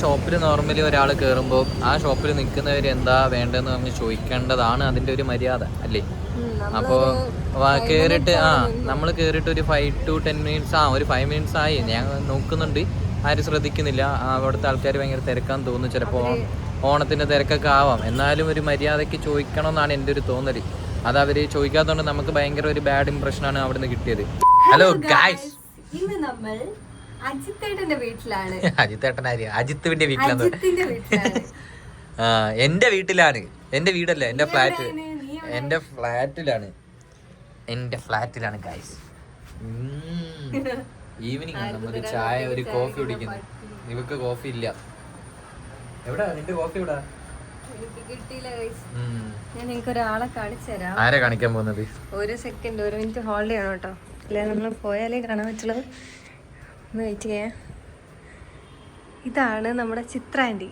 ഷോപ്പിൽ നോർമലി ഒരാൾ കയറുമ്പോൾ ആ ഷോപ്പിൽ നിൽക്കുന്നവർ എന്താ വേണ്ടതെന്ന് പറഞ്ഞ് ചോദിക്കേണ്ടതാണ് അതിൻ്റെ ഒരു മര്യാദ അല്ലേ. അപ്പോൾ കയറിയിട്ട് നമ്മൾ കയറിയിട്ട് ഒരു 5 to 10 minutes ഒരു 5 minutes ആയി ഞാൻ നോക്കുന്നുണ്ട്, ആരും ശ്രദ്ധിക്കുന്നില്ല. അവിടുത്തെ ആൾക്കാർ ഭയങ്കര തിരക്കാന്ന് തോന്നുന്നു. ചിലപ്പോൾ ഓണത്തിൻ്റെ തിരക്കൊക്കെ ആവാം, എന്നാലും ഒരു മര്യാദയ്ക്ക് ചോദിക്കണം എന്നാണ് എൻ്റെ ഒരു തോന്നൽ. അത് അവർ ചോദിക്കാത്തതുകൊണ്ട് നമുക്ക് ഭയങ്കര ഒരു ബാഡ് ഇംപ്രഷനാണ് അവിടെ നിന്ന് കിട്ടിയത്. ഹലോ ഗായ്സ്, ഇന്ന് നമ്മൾ അജിത്തേട്ടന്റെ വീട്ടിലാണ്. അജിത്തിന്റെ വീട്ടിലാണ്. എന്റെ വീട്ടിലാണ്. എന്റെ വീടല്ല, എന്റെ ഫ്ലാറ്റ്. എന്റെ ഫ്ലാറ്റിലാണ് ഗൈസ്. ഈവനിങ് നമുക്ക് ചായ ഒരു കോഫി കുടിക്കുന്നു. ഇവക്ക് കോഫി ഇല്ല. എവിടാ നിന്റെ കോഫി? എവിടാ? ഞാൻ നിങ്ങൾക്ക് ഒരാളെ കാണിച്ചു തരാം. ആരെ കാണിക്കാൻ പോകുന്നത്? ഒരു സെക്കൻഡ്, ഒരു മിനിറ്റ് ഹോൾഡ് ചെയ്യണം കേട്ടോ, അല്ലെ നമ്മൾ പോയാലേ കാണാൻ പറ്റുള്ളത്. ഒന്ന് വെയിറ്റ് ചെയ്യാം. ഇതാണ് നമ്മുടെ ചിത്ര ആന്റി.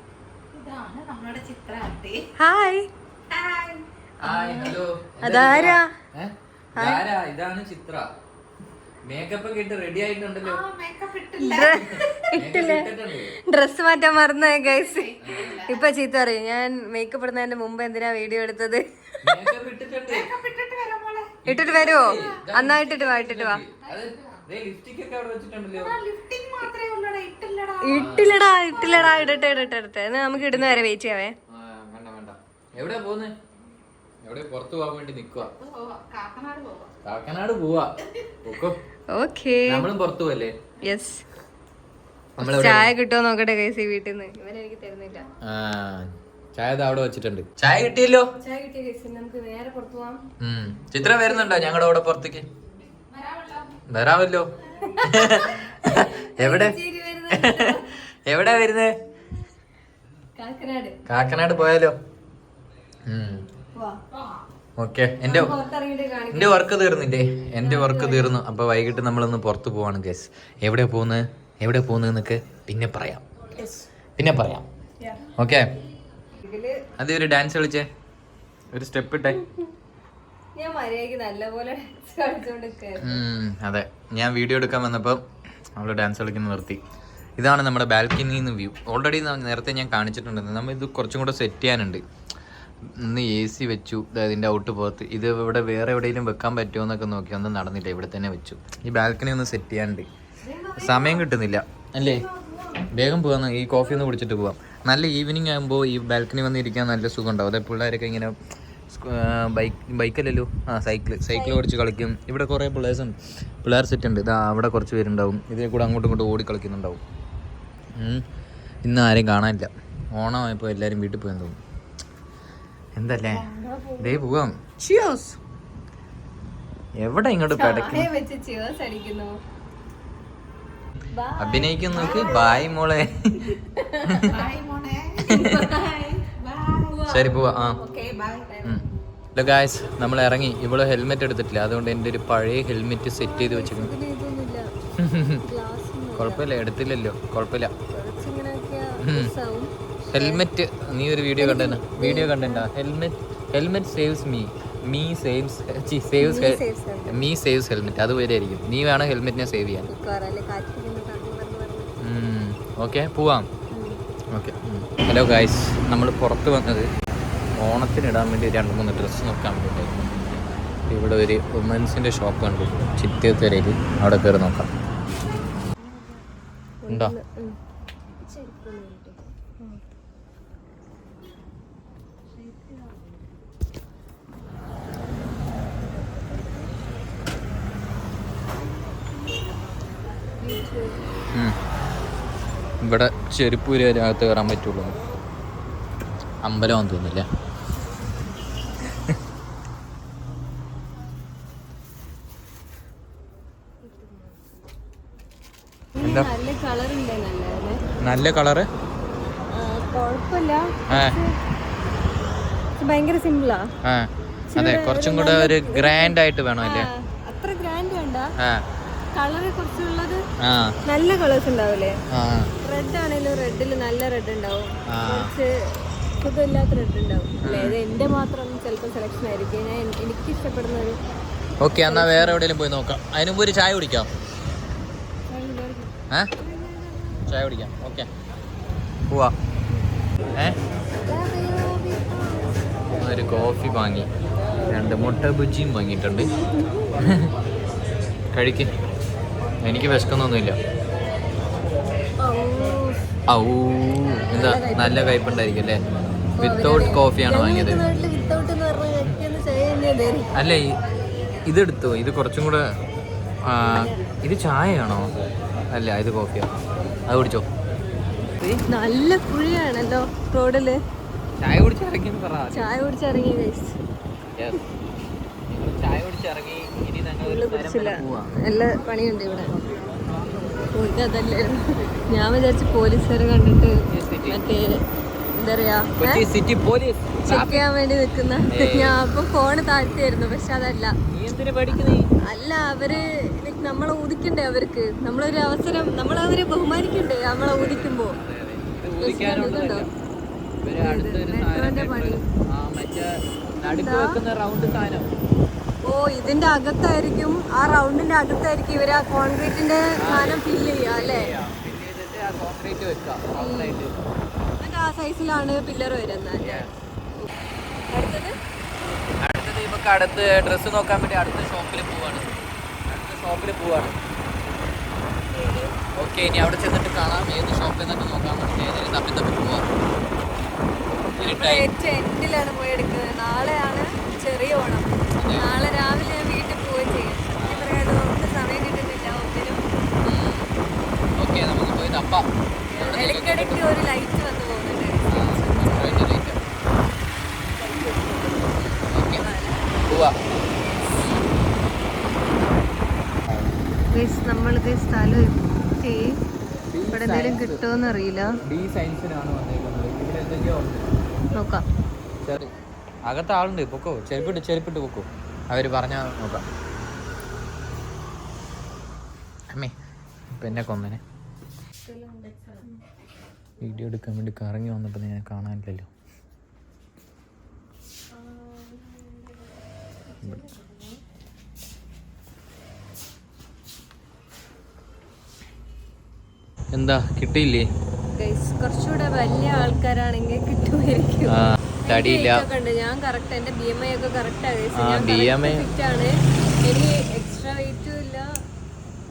ഹായ്. അതാരാ? ഇതാണ് ചിത്ര. മേക്കപ്പ് ഒക്കെ ഇട്ട് റെഡി ആയിട്ടുണ്ടല്ലോ. ഇട്ടില്ലേ? ഡ്രസ് മാറ്റാൻ മറന്നു ഗൈസ്. ഇപ്പൊ ചീത്ത പറയും, ഞാൻ മേക്കപ്പ് ഇടുന്നതിന്റെ മുമ്പ് എന്തിനാ വീഡിയോ എടുത്തത്? ഇട്ടിട്ട് വരുവോ? അന്നായിട്ടിട്ട് വാ, ഇട്ടിട്ട് വാ. ഇട്ടില്ലടാ, ഇടട്ടെ. നമുക്ക് ഇടുന്ന വരെ വെയിറ്റ് ചെയ്യാവേ. എവിടെ പോന്ന്? എവിടെ? പുറത്തു പോകാൻ വേണ്ടി നിക്കുവാ. കാക്കനാട് പോവാ. ഓക്കേ, നമ്മളും പുറത്തു പോവല്ലേ? യെസ്. ചായ കിട്ടുമോ നോക്കട്ടെ ഗൈസ് ഈ വീട്ടിൽ നിന്ന്. ഇവനെനിക്ക് തരുന്നില്ല. ചായ അവിടെ വെച്ചിട്ടുണ്ട്. ചായ കിട്ടിയല്ലോ. ചായ കിട്ടിയ ഗൈസ്, നമുക്ക് നേരെ പുറത്തു പോവാം. ചിത്ര വരുന്നുണ്ടോ ഞങ്ങളുടെ കൂടെ പുറത്തേക്ക്? വരാമല്ലോ. എവിടെ വരുന്നേ? കാക്കനാട് പോയാലോ? ഓക്കെ. എന്റെ വർക്ക് തീർന്നില്ലേ? എന്റെ വർക്ക് തീർന്നു. അപ്പൊ വൈകിട്ട് നമ്മളൊന്ന് പുറത്തു പോവാണ് ഗൈസ്. എവിടെ പോകുന്നൊക്കെ പിന്നെ പറയാം. ഓക്കെ. അത് ഒരു ഡാൻസ് കളിച്ചേ, ഒരു സ്റ്റെപ്പ് ഇട്ടേ. അതെ, ഞാൻ വീഡിയോ എടുക്കാൻ വന്നപ്പോ അവള് ഡാൻസ് കളിക്കുന്ന നിർത്തി. ഇതാണ് നമ്മുടെ ബാൽക്കണിയിൽ നിന്ന് വ്യൂ. ഓൾറെഡി നേരത്തെ ഞാൻ കാണിച്ചിട്ടുണ്ട്. നമ്മൾ ഇത് കുറച്ചും കൂടെ സെറ്റ് ചെയ്യാനുണ്ട്. ഇന്ന് AC വെച്ചു ഇതിൻ്റെ ഔട്ട് പുറത്ത്. ഇത് ഇവിടെ വേറെ എവിടെയെങ്കിലും വെക്കാൻ പറ്റുമോ എന്നൊക്കെ നോക്കി, ഒന്നും നടന്നില്ല. ഇവിടെ തന്നെ വെച്ചു. ഈ ബാൽക്കണി ഒന്ന് സെറ്റ് ചെയ്യാനുണ്ട്. സമയം കിട്ടുന്നില്ല അല്ലേ? വേഗം പോകാം. ഈ കോഫി ഒന്ന് കുടിച്ചിട്ട് പോവാം. നല്ല ഈവനിങ് ആകുമ്പോൾ ഈ ബാൽക്കണി വന്നിരിക്കാൻ നല്ല സുഖം ഉണ്ടാവും. അതെ, പിള്ളേരൊക്കെ ഇങ്ങനെ ബൈക്കല്ലല്ലോ, സൈക്കിൾ ഓടിച്ച് കളിക്കും. ഇവിടെ കുറേ പിള്ളേർ സെറ്റ് ഉണ്ട്. ഇതാ അവിടെ കുറച്ച് പേരുണ്ടാവും. ഇതിൽ കൂടെ അങ്ങോട്ടും ഇങ്ങോട്ടും ഓടി കളിക്കുന്നുണ്ടാവും. ഇന്ന് ആരെയും കാണാനില്ല. ഓണമായപ്പോൾ എല്ലാവരും വീട്ടിൽ പോയെന്ന് തോന്നും. എന്തല്ലേ? ദേ പോവാം. ചിയേഴ്സ്. എവിടെ ഇങ്ങോട്ട് അഭിനയിക്കുന്നു നോക്ക്. ബായ് മോളെ. ശരി പോവാ. ഹലോ ഗായ്സ്, നമ്മൾ ഇറങ്ങി. ഇവള് ഹെൽമെറ്റ് എടുത്തിട്ടില്ല, അതുകൊണ്ട് എൻ്റെ ഒരു പഴയ ഹെൽമെറ്റ് സെറ്റ് ചെയ്ത് വെച്ചിരുന്നു. കുഴപ്പമില്ല, എടുത്തില്ലല്ലോ, കുഴപ്പമില്ല. ഹെൽമെറ്റ് നീ ഒരു വീഡിയോ കണ്ടോ? Helmet saves me saves helmet. അതുവരെ ആയിരിക്കും. നീ വേണം ഹെൽമെറ്റിനെ സേവ് ചെയ്യാൻ. ഓക്കെ, പോവാം. ഓക്കെ. ഹലോ ഗായ്സ്, നമ്മൾ പുറത്ത് വന്നത് ഓണത്തിനിടാൻ വേണ്ടി 2-3 ഡ്രസ്സ് നോക്കാൻ വേണ്ടിയിട്ടായിരുന്നു. ഇവിടെ ഒരു വുമൻസിൻ്റെ ഷോപ്പ് കണ്ടു ചിറ്റേത്തരയിൽ. അവിടെ കയറി നോക്കാം. ഉണ്ടോ? ഇവിടെ ചെരുപ്പ് വരെ അകത്ത് കയറാൻ പറ്റുള്ളൂ. അമ്പലമാണെന്ന് തോന്നുന്നില്ല. നല്ല കളറ് ഭയങ്കര സിമ്പിളാ. അതെ, കുറച്ചും കൂടെ ഒരു ഗ്രാൻഡ് ആയിട്ട് വേണം അല്ലേ? അത്ര ഗ്രാൻഡ് വേണ്ട. കളറ് കുറച്ചുള്ളത് നല്ല കളേഴ്സ് ഉണ്ടാവില്ലേ? റെഡ് ആണെങ്കിലും റെഡിൽ നല്ല റെഡ് ഉണ്ടാവും, കുറച്ച് സുഖമില്ലാത്ത റെഡ് ഉണ്ടാവും അല്ലേ? ഇത് എന്റെ മാത്രം ചിലപ്പോൾ സെലക്ഷൻ ആയിരിക്കും. എനിക്ക് ഇഷ്ടപ്പെടുന്ന ഒരു. ഓക്കെ, എന്നാ വേറെ എവിടെയെങ്കിലും പോയി നോക്കാം. അതിന് മുമ്പ് ഒരു ചായ കുടിക്കാം. ചായ കുടിക്കാം. ഓക്കെ. പോവാ. ഒരു കോഫി വാങ്ങി, 2 മുട്ട ബുജിയും വാങ്ങിയിട്ടുണ്ട്. കഴിക്ക്, എനിക്ക് വിശക്കുന്നൊന്നുമില്ല. ഔ, എന്താ നല്ല കയ്പുണ്ടായിരിക്കും അല്ലേ? വിത്തൗട്ട് കോഫിയാണ് വാങ്ങിയത്. അല്ലേ, ഇതെടുത്തു. ഇത് കുറച്ചും കൂടെ, ഇത് ചായയാണോ? അല്ല, ഇത് കോഫിയാ. അത് കുടിച്ചോ. നല്ല പുഴയാണല്ലോ റോഡില്. ചായ കുടിച്ചിറങ്ങി. ചായ കുടിച്ചിറങ്ങി ചായ കുടിച്ചിറങ്ങി. ഇനി നല്ല പണിയുണ്ട് ഇവിടെ. അതല്ലേ ഞാൻ വിചാരിച്ചു പോലീസുകാരെ കണ്ടിട്ട് മറ്റേ എന്താ പറയാ ചെക്ക് ചെയ്യാൻ വേണ്ടി നിൽക്കുന്ന. ഞാൻ അപ്പൊ ഫോണ് താഴ്ത്തിയായിരുന്നു, പക്ഷെ അതല്ല. അല്ല, അവര് നമ്മളെ ഊതിക്കണ്ടേ അവർക്ക്. നമ്മളൊരു അവസരം, നമ്മളവരെ ബഹുമാനിക്കണ്ടേ നമ്മളെ ഊതിക്കുമ്പോ. മെട്രോന്റെ പണി. ഓ, ഇതിന്റെ അകത്തായിരിക്കും, ആ റൗണ്ടിന്റെ അകത്തായിരിക്കും ഇവര് ആ കോൺക്രീറ്റിന്റെ സാധനം ഫില്ല് ചെയ്യുക അല്ലേ? എന്നിട്ട് ആ സൈസിലാണ് പില്ലർ വരുന്നത്. അടുത്തത് ഇവക്ക് അടുത്ത് ഡ്രസ്സ് നോക്കാൻ വേണ്ടി അടുത്ത ഷോപ്പിൽ പോവാണ്. ഓക്കെ, ഇനി അവിടെ ചെന്നിട്ട് കാണാം ഏത് ഷോപ്പിൽ നിന്നൊക്കെ നോക്കാൻ വേണ്ടി. ഏതെങ്കിലും തപ്പി പോവാം. എൻഡിലാണ് പോയി എടുക്കുന്നത്. നാളെയാണ് ചെറിയ ഓണം. നാളെ രാവിലെ ഞാൻ വീട്ടിൽ പോവുകയും ചെയ്യും. നമുക്ക് സമയം കിട്ടുന്നില്ല ഒന്നിനും. ഓക്കെ, നമുക്ക് പോയി തപ്പാം. ഇടയ്ക്കിടയ്ക്ക് ഒരു ലൈറ്റ് വന്ന് പോകുന്നുണ്ട്. നമ്മളിത് സ്ഥലം എത്തി. ഇവിടെ എന്തെങ്കിലും കിട്ടുമോന്ന് അറിയില്ല. നോക്കാം. അകത്ത് ആളുണ്ട്. പൊക്കോ, ചെരുപ്പിട്ട് പൊക്കോ. അവര് പറഞ്ഞാ നോക്കാം. അമ്മേ, ഇപ്പൊ എന്നെ കൊന്നനെ. വീഡിയോ എടുക്കാൻ വേണ്ടി കറങ്ങി വന്നപ്പോ ഞാൻ കാണാനില്ലല്ലോ. എന്താ കിട്ടിയില്ലേ? കുറച്ചുകൂടെ വലിയ ആൾക്കാരാണെങ്കിൽ കിട്ടുമായിരിക്കും. തടിയില്ല. ഞാൻ കറക്റ്റ്, എന്റെ BMI ഒക്കെ കറക്റ്റ് ആണ്. എനിക്ക് എക്സ്ട്രാ വെയിറ്റും ഇല്ല.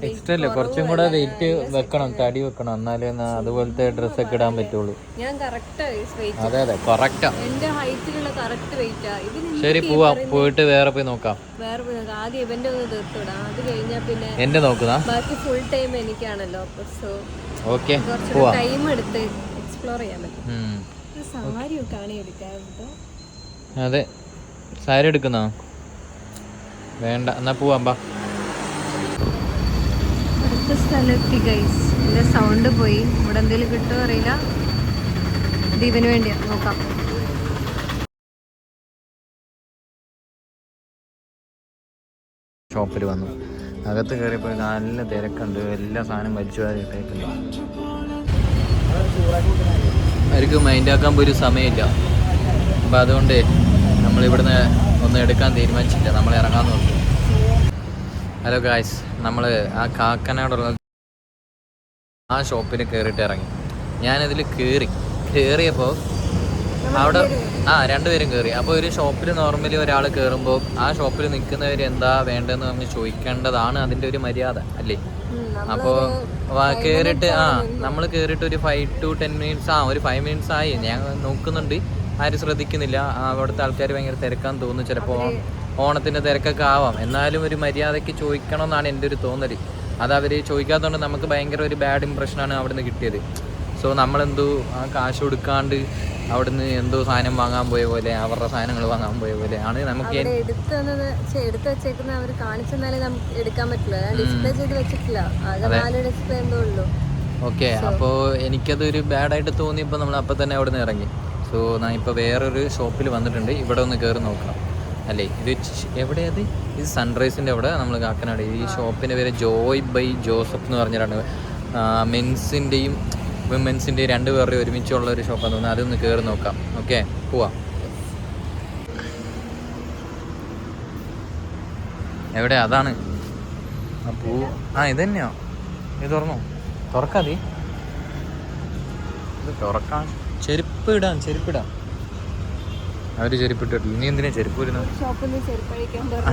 എക്സ്ട്രാ അല്ലേ, കുറച്ചും കൂടെ വെയിറ്റ് വെക്കണം, തടി വെക്കണം, എന്നാലേ അതുപോലത്തെ ഡ്രസ്സൊക്കെ ഇടാൻ പറ്റുള്ളൂ. ഞാൻ കറക്റ്റ് വെയിറ്റ്. അതെ കറക്റ്റാ, എന്റെ ഹൈറ്റിലുള്ള കറക്റ്റ് വെയിറ്റാ. ശരി, പോയിട്ട് വേറെ പോയി നോക്കാം. ആദ്യം ഇവന്റെ ഒന്ന് തീർത്തുവിടാം. അത് കഴിഞ്ഞാൽ പിന്നെ എന്റെ നോക്കുന്ന ബാക്കി ഫുൾ ടൈം എനിക്കാണല്ലോ. സോ ഓക്കെ, ടൈം എടുത്ത് എക്സ്പ്ലോർ ചെയ്യാൻ പറ്റും. സാരി കാണി എടുക്കാറുണ്ടോ? അതെ, സാരി എടുക്കുന്നോ? വേണ്ട, എന്നാ പോവാം. അടുത്ത സ്ഥലത്തി ഗൈസ്. എന്റെ സൗണ്ട് പോയി. ഇവിടെ എന്തെങ്കിലും കിട്ടുമോ അറിയില്ല. ഇത് ഇവന് വേണ്ടിയാ, നോക്കാം. ഷോപ്പിൽ വന്നു. അകത്ത് കയറിയപ്പോൾ നല്ല തിരക്കുണ്ട്. എല്ലാ സാധനം വലിച്ചു വാരിയിട്ടേക്കുണ്ട്. അവർക്ക് മൈൻഡാക്കാൻ പോലും ഒരു സമയമില്ല. അപ്പം അതുകൊണ്ട് നമ്മളിവിടുന്ന് ഒന്നും എടുക്കാൻ തീരുമാനിച്ചില്ല. നമ്മൾ ഇറങ്ങാൻ നോക്കി. ഹലോ ഗായ്സ്, നമ്മൾ ആ കാക്കനാടുള്ള ആ ഷോപ്പിൽ കയറിയിട്ട് ഇറങ്ങി. ഞാനതിൽ കയറിയപ്പോൾ അവിടെ രണ്ടുപേരും കയറി. അപ്പോൾ ഒരു ഷോപ്പിൽ നോർമലി ഒരാൾ കയറുമ്പോൾ ആ ഷോപ്പിൽ നിൽക്കുന്നവർ എന്താ വേണ്ടതെന്ന് പറഞ്ഞ് ചോദിക്കേണ്ടതാണ് അതിൻ്റെ ഒരു മര്യാദ അല്ലേ? അപ്പോൾ കയറിയിട്ട് നമ്മൾ കയറിയിട്ട് ഒരു 5 to 10 minutes ഒരു 5 minutes ആയി. ഞാൻ നോക്കുന്നുണ്ട്, ആരും ശ്രദ്ധിക്കുന്നില്ല. അവിടുത്തെ ആൾക്കാർ ഭയങ്കര തിരക്കാന്ന് തോന്നുന്നു. ചിലപ്പോൾ ഓണത്തിൻ്റെ തിരക്കൊക്കെ ആവാം. എന്നാലും ഒരു മര്യാദയ്ക്ക് ചോദിക്കണമെന്നാണ് എൻ്റെ ഒരു തോന്നൽ. അത് അവർ ചോദിക്കാത്തതുകൊണ്ട് നമുക്ക് ഭയങ്കര ഒരു ബാഡ് ഇമ്പ്രഷനാണ് അവിടെ നിന്ന് കിട്ടിയത്. സോ നമ്മളെന്തോ ആ കാശ് കൊടുക്കാണ്ട് അവിടുന്ന് എന്തോ സാധനം വാങ്ങാൻ പോയ പോലെ, അവരുടെ സാധനങ്ങൾ വാങ്ങാൻ പോയ പോലെ ആണ് നമുക്ക്. എടുത്ത് വെച്ചേക്കുന്ന അവർ കാണിച്ചെന്നാലേ നമുക്ക് എടുക്കാൻ പറ്റില്ല. ഡിസ്പ്ലേ ചെയ്ത് വെച്ചിട്ടില്ല. ഡിസ്പ്ലേ എന്തോ ഉള്ളൂ. ഓക്കെ, അപ്പോൾ എനിക്കതൊരു ബാഡായിട്ട് തോന്നിയപ്പോൾ നമ്മൾ അപ്പം തന്നെ അവിടെ നിന്ന് ഇറങ്ങി. സോ ഞാൻ ഇപ്പോൾ വേറൊരു ഷോപ്പിൽ വന്നിട്ടുണ്ട്. ഇവിടെ ഒന്ന് കയറി നോക്കണം അല്ലേ? ഇത് എവിടെയത്? ഇത് സൺറൈസിൻ്റെ അവിടെ, നമ്മൾ കാക്കനാട്. ഈ ഷോപ്പിൻ്റെ പേര് ജോയ് ബൈ ജോസഫ് എന്ന് പറഞ്ഞിട്ടാണ്. മെൻസിൻ്റെയും വിമൻസിൻ്റെയും 2 പേരുടെ ഒരുമിച്ചുള്ള ഒരു ഷോപ്പാന്ന് തോന്നുന്നത്. അതൊന്ന് കയറി നോക്കാം. ഓക്കെ, പോവാം. എവിടെ? അതാണ് ആ പൂ. ഇത് തന്നെയോ? ഇത് തുറന്നോ? തുറക്കാതി. ഇത് തുറക്കാൻ ചെരുപ്പിടാം. അവര് ചെരുപ്പിട്ടിട്ടില്ല. നീ എന്തിനാ ചെരുപ്പ് വരുന്നത്?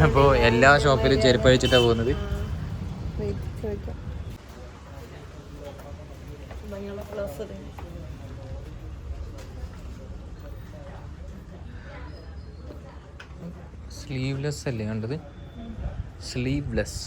അപ്പോൾ എല്ലാ ഷോപ്പിലും ചെരുപ്പ് അഴിച്ചിട്ടാ പോകുന്നത്. സ്ലീവ്ലെസ് അല്ലേ കണ്ടത്? സ്ലീവ്ലെസ്.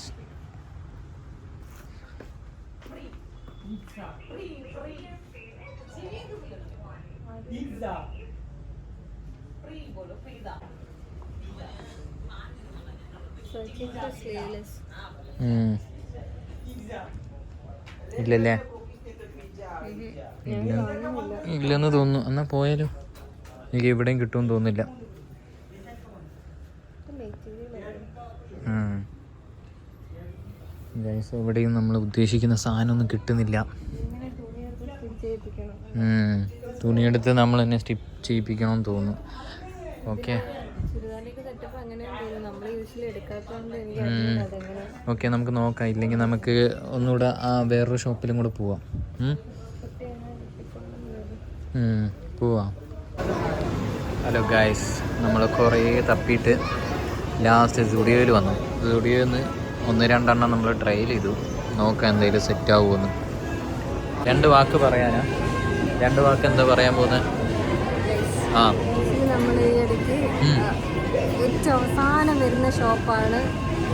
ഇല്ലല്ലേ? ഇല്ലെന്ന് തോന്നുന്നു. എന്നാ പോയാലോ? എനിക്ക് എവിടെയും കിട്ടുമെന്ന് തോന്നുന്നില്ല. എവിടെയും നമ്മൾ ഉദ്ദേശിക്കുന്ന സാധനമൊന്നും കിട്ടുന്നില്ല. തുണിയെടുത്ത് നമ്മൾ തന്നെ സ്റ്റിച്ച് ചെയ്യിപ്പിക്കണമെന്ന് തോന്നുന്നു. ഓക്കെ ഓക്കെ, നമുക്ക് നോക്കാം. ഇല്ലെങ്കിൽ നമുക്ക് ഒന്നുകൂടെ വേറൊരു ഷോപ്പിലും കൂടെ പോവാം. ഹലോ ഗായ്സ്, നമ്മൾ കുറേ തപ്പിയിട്ട് ലാസ്റ്റ് സ്റ്റുഡിയോയിൽ വന്നു. സ്റ്റുഡിയോയിൽ നിന്ന് 1-2 നമ്മൾ ട്രയൽ ചെയ്തു. നോക്കാം എന്തെങ്കിലും സെറ്റ് ആവുമെന്ന്. 2 വാക്ക് പറയാനാ? 2 വാക്ക് എന്താ പറയാൻ പോകുന്നത്? നമ്മൾ ഈ ഇടയ്ക്ക് ഏറ്റവും അവസാനം വരുന്ന ഷോപ്പാണ്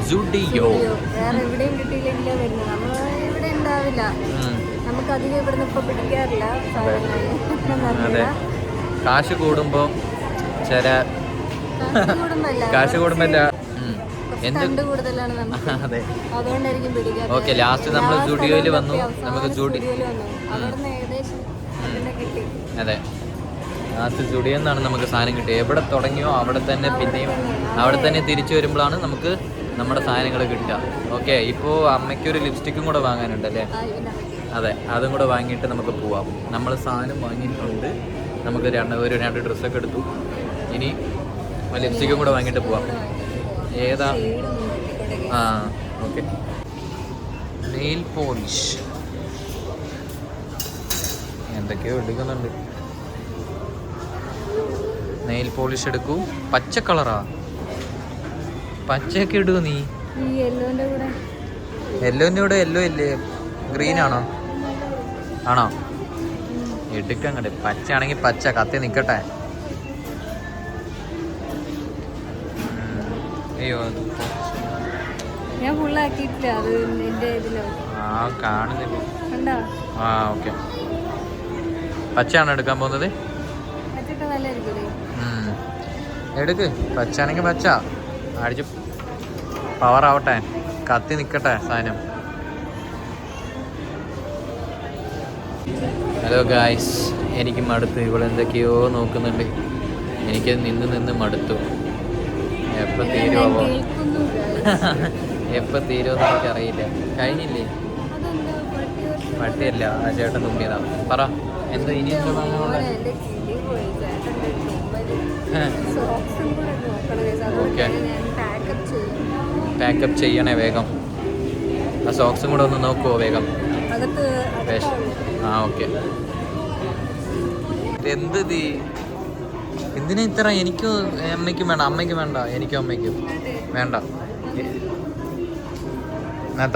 സ്റ്റുഡിയോ. വേറെ എവിടെയും കിട്ടിയില്ലെങ്കിലേ വരുന്നത്. നമ്മൾ ഇവിടെ ഉണ്ടാവില്ല. നമുക്ക് അധികം ഇവിടുന്ന് ഇപ്പൊ പിടിക്കാറില്ല അതെ. കാശ് കൂടുമ്പോ കാശ് കൂടുമ്പല്ല കൂടുതലാണ് നമുക്ക്. അതുകൊണ്ടായിരിക്കും പിടിക്കാറ്. ഓക്കെ, ലാസ്റ്റ് നമ്മൾ സ്റ്റുഡിയോയിൽ വന്നു. നമുക്ക് അതെ, ലാസ്റ്റ് സ്റ്റുഡിയോയിൽ നിന്നാണ് നമുക്ക് സാധനം കിട്ടിയത്. എവിടെ തുടങ്ങിയോ അവിടെ തന്നെ പിന്നെയും അവിടെ തന്നെ തിരിച്ചു വരുമ്പോഴാണ് നമുക്ക് നമ്മുടെ സാധനങ്ങൾ കിട്ടുക. ഓക്കെ, ഇപ്പോൾ അമ്മയ്ക്കൊരു ലിപ്സ്റ്റിക്കും കൂടെ വാങ്ങാനുണ്ടല്ലേ? അതെ, അതും കൂടെ വാങ്ങിയിട്ട് നമുക്ക് പോവാം. നമ്മൾ സാധനം വാങ്ങിയിട്ടുണ്ട്. നമുക്ക് ഒരു 2 ഡ്രസ്സൊക്കെ എടുത്തു. ഇനി ലിപ്സ്റ്റിക്കും കൂടെ വാങ്ങിയിട്ട് പോവാം. ഏതാ? ഓക്കെ. നെയിൽ പോളിഷ് എന്തൊക്കെയോ എടുക്കുന്നുണ്ട്. നെയിൽ പോളിഷ് എടുക്കൂ. പച്ച കളറാ? പച്ചയൊക്കെ ഇടൂ നീ. യെല്ലോൻ്റെ കൂടെ യെല്ലോ ഇല്ലേ? ഗ്രീൻ ആണോ? എടുക്കാൻ കണ്ടേ. പച്ച ആണെങ്കിൽ പച്ച കത്തി നിൽക്കട്ടെ. അയ്യോ, ഞാൻ ഫുള്ളാക്കിയിട്ടില്ല. അത് എൻ്റെ ഇതിലാണ്. കാണുന്നില്ല. ഓക്കെ. പച്ചയാണോ എടുക്കാൻ പോകുന്നത്? എടുക്ക്. പച്ചയാണെങ്കിൽ പച്ച അടിച്ച് പവർ ആവട്ടെ, കത്തി നിൽക്കട്ടെ സാധനം. ഹലോ ഗായ്സ്, എനിക്ക് മടുത്തു. ഇവളെന്തൊക്കെയോ നോക്കുന്നുണ്ട്. എനിക്ക് നിന്ന് മടുത്തു. എപ്പോൾ തീരുമോ എനിക്കറിയില്ല. കഴിഞ്ഞില്ലേ? പട്ടിയല്ല, ആ ചേട്ടൻ തുമ്പിയതാ. പറ, എന്താ ഇനി എന്താ വാങ്ങാനുള്ള? ഓക്കെ, പാക്കപ്പ് ചെയ്യണേ വേഗം. ആ സോക്സും കൂടെ ഒന്ന് നോക്കുമോ വേഗം? ഓക്കെ. എന്ത് എന്തിനാ ഇത്ര? എനിക്കും അമ്മയ്ക്കും വേണ്ട. അമ്മയ്ക്കും വേണ്ട, എനിക്കും അമ്മയ്ക്കും വേണ്ട.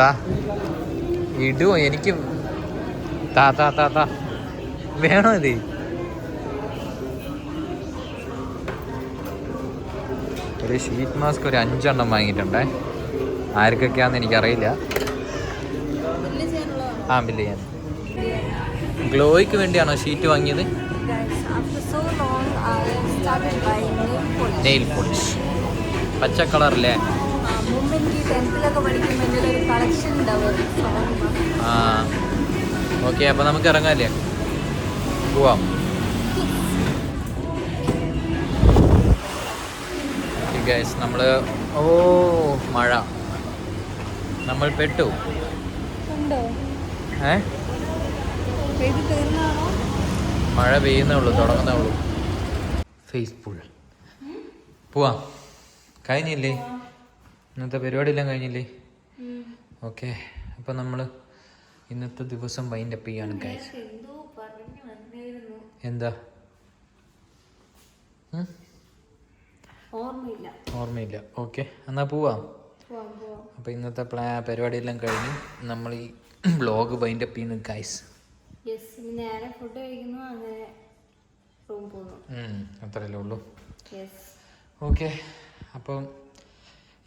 താ ഇടുവോ? എനിക്ക് താ വേണോ ഇത്? ഒരു ഷീറ്റ് മാസ്ക് ഒരു 5 എണ്ണം വാങ്ങിയിട്ടുണ്ടേ. ആർക്കൊക്കെയാണെന്ന് എനിക്കറിയില്ല. ബില്ല് ചെയ്യാൻ. ഗ്ലോയ്ക്ക് വേണ്ടിയാണോ ഷീറ്റ് വാങ്ങിയത്? നെയിൽ പോളിഷ് പച്ച കളറല്ലേ? ഓക്കെ, അപ്പോൾ നമുക്ക് ഇറങ്ങാല്ലേ? പോവാം. ഗൈസ്, നമ്മൾ മഴ നമ്മൾ പെട്ടു. മഴ പെയ്യുന്നേ ഉള്ളൂ, തുടങ്ങുന്നേ ഉള്ളൂ. ഫേസ്ബുൾ പോവാം. കഴിഞ്ഞില്ലേ? ഇന്നത്തെ പരിപാടിയെല്ലാം കഴിഞ്ഞില്ലേ? ഓക്കെ, അപ്പം നമ്മൾ ഇന്നത്തെ ദിവസം വൈൻഡപ്പ് ചെയ്യാണ് ഗൈസ്. ഉണ്ടായിരുന്നു. എന്താ ഓർമ്മയില്ല. ഓക്കെ, എന്നാ പോവാം. അപ്പോൾ ഇന്നത്തെ പരിപാടിയെല്ലാം കഴിഞ്ഞ് നമ്മൾ ഈ വ്ളോഗ് വൈൻഡ് അപ്പ് ചെയ്യുന്നു ഗൈസ്. നേരെ ഫുഡ് കഴിക്കുന്നു, അങ്ങനെ റൂം പോകുന്നു. അത്രയല്ലേ ഉള്ളൂ. ഓക്കെ, അപ്പം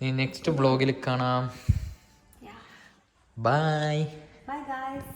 ഇനി നെക്സ്റ്റ് വ്ളോഗിൽ കാണാം. ബൈ. Bye guys.